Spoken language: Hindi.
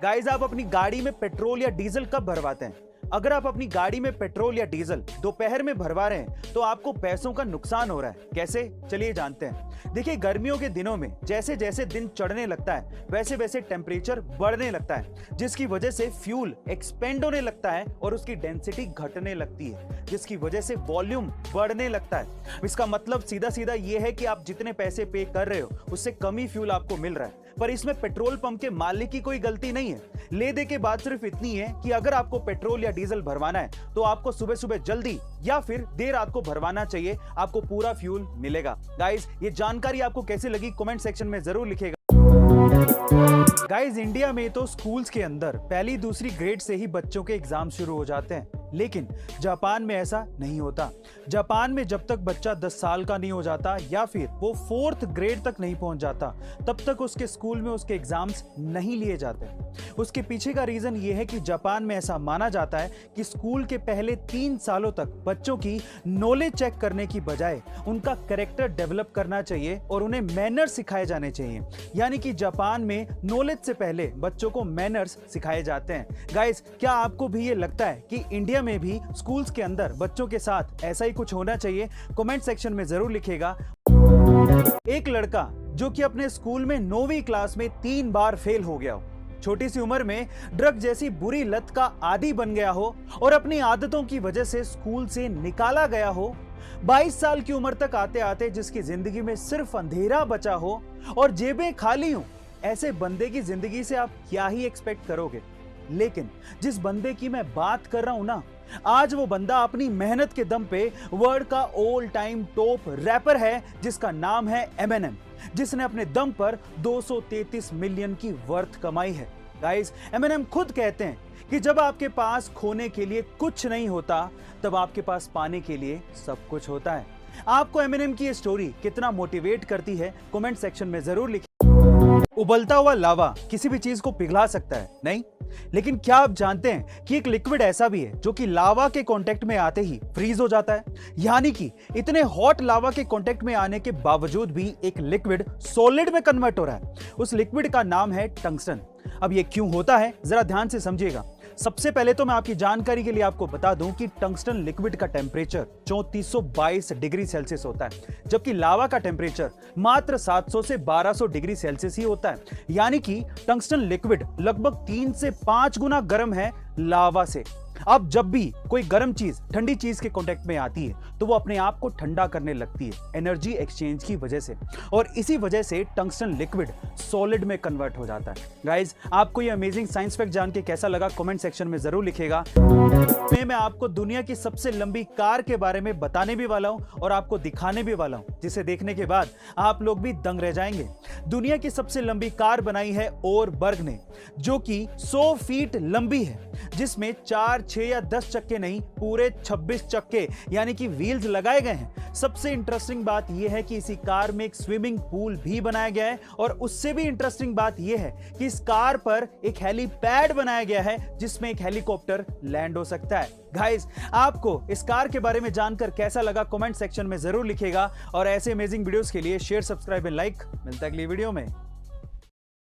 गाइस, आप अपनी गाड़ी में पेट्रोल या डीजल कब भरवाते हैं? अगर आप अपनी गाड़ी में पेट्रोल या डीजल दोपहर में भरवा रहे हैं तो आपको पैसों का नुकसान हो रहा है। कैसे? चलिए जानते हैं। देखिए, गर्मियों के दिनों में जैसे जैसे दिन चढ़ने लगता है वैसे वैसे टेम्परेचर बढ़ने लगता है, जिसकी वजह से फ्यूल एक्सपेंड होने लगता है और उसकी डेंसिटी घटने लगती है, जिसकी वजह से वॉल्यूम बढ़ने लगता है। इसका मतलब सीधा सीधा ये है कि आप जितने पैसे पे कर रहे हो उससे कम ही फ्यूल आपको मिल रहा है। पर इसमें पेट्रोल पंप के मालिक की कोई गलती नहीं है। ले दे के बात सिर्फ इतनी है कि अगर आपको पेट्रोल या डीजल भरवाना है तो आपको सुबह सुबह जल्दी या फिर देर रात को भरवाना चाहिए, आपको पूरा फ्यूल मिलेगा। गाइस, ये जानकारी आपको कैसी लगी कमेंट सेक्शन में जरूर लिखिएगा। गाइस, इंडिया में तो स्कूल्स के अंदर पहली दूसरी ग्रेड से ही बच्चों के एग्जाम शुरू हो जाते हैं, लेकिन जापान में ऐसा नहीं होता। जापान में जब तक बच्चा 10 साल का नहीं हो जाता या फिर वो 4th ग्रेड तक नहीं पहुंच जाता तब तक उसके स्कूल में उसके एग्जाम्स नहीं लिए जाते। उसके पीछे का रीजन ये है कि जापान में ऐसा माना जाता है कि स्कूल के पहले 3 सालों तक बच्चों की नॉलेज चेक करने की बजाय उनका कैरेक्टर डेवलप करना चाहिए और उन्हें मैनर्स सिखाए जाने चाहिए। यानी कि जापान में नॉलेज से पहले बच्चों को मैनर्स सिखाए जाते हैं। गाइस, क्या आपको भी ये लगता है कि इंडिया में भी स्कूल्स के अंदर बच्चों के साथ ऐसा ही कुछ होना चाहिए? कमेंट सेक्शन में जरूर लिखिएगा। एक लड़का जो कि अपने स्कूल में 9वीं क्लास में 3 बार फेल हो गया हो, छोटी सी उम्र में ड्रग जैसी बुरी लत का आदी बन गया हो और अपनी आदतों की वजह से स्कूल से निकाला गया हो, 22 साल की उम्र तक आते आते जिसकी जिंदगी में सिर्फ अंधेरा बचा हो और जेबें खाली हो, ऐसे बंदे की जिंदगी से आप क्या ही एक्सपेक्ट करोगे? लेकिन जिस बंदे की मैं बात कर रहा हूं ना, आज वो बंदा अपनी मेहनत के दम पे वर्ल्ड का ऑल टाइम टॉप रैपर है, जिसका नाम है एमिनेम, जिसने अपने दम पर 233 मिलियन की वर्थ कमाई है। गाइस, एमिनेम खुद कहते हैं कि जब आपके पास खोने के लिए कुछ नहीं होता तब आपके पास पाने के लिए सब कुछ होता है। आपको एमिनेम की ये स्टोरी कितना मोटिवेट करती है कमेंट सेक्शन में जरूर लिखिए। उबलता हुआ लावा किसी भी चीज को पिघला सकता है, नहीं? लेकिन क्या आप जानते हैं कि एक लिक्विड ऐसा भी है जो कि लावा के कांटेक्ट में आते ही फ्रीज हो जाता है? यानी कि इतने हॉट लावा के कांटेक्ट में आने के बावजूद भी एक लिक्विड सॉलिड में कन्वर्ट हो रहा है। उस लिक्विड का नाम है टंगस्टन। अब ये क्यों होता है, जरा ध्यान से समझिएगा। सबसे पहले तो मैं आपकी जानकारी के लिए आपको बता दूं कि टंगस्टन लिक्विड का टेम्परेचर 3422 डिग्री सेल्सियस होता है, जबकि लावा का टेम्परेचर मात्र 700 से 1200 डिग्री सेल्सियस ही होता है। यानी कि टंगस्टन लिक्विड लगभग 3 से 5 गुना गर्म है लावा से। अब जब भी कोई गर्म चीज ठंडी चीज के कांटेक्ट में आती है तो वो अपने आप को ठंडा करने लगती है एनर्जी एक्सचेंज की वजह से, और इसी वजह से टंगस्टन लिक्विड सॉलिड में कन्वर्ट हो जाता है। गाइस, आपको ये अमेजिंग साइंस फैक्ट जान के कैसा लगा कमेंट सेक्शन में जरूर लिखिएगा। मैं आपको दुनिया की सबसे लंबी कार के बारे में बताने भी वाला हूं और आपको दिखाने भी वाला हूं, जिसे देखने के बाद आप लोग भी दंग रह जाएंगे। दुनिया की सबसे लंबी कार बनाई है ओरबर्ग ने, जो कि 100 फीट लंबी है, जिसमें 4, 6 या 10 चक्के नहीं, पूरे 26 चक्के यानी कि व्हील्स लगाए गए हैं। सबसे इंटरेस्टिंग बात यह है कि इसी कार में एक स्विमिंग पूल भी बनाया गया है, और उससे भी इंटरेस्टिंग बात यह है कि इस कार पर एक हेलीपैड बनाया गया है जिसमें एक हेलीकॉप्टर लैंड हो सकता है। गाइस, आपको इस कार के बारे में जानकर कैसा लगा कमेंट सेक्शन में जरूर लिखिएगा, और ऐसे अमेजिंग वीडियोस के लिए शेयर, सब्सक्राइब एंड लाइक। मिलता है अगली वीडियो में।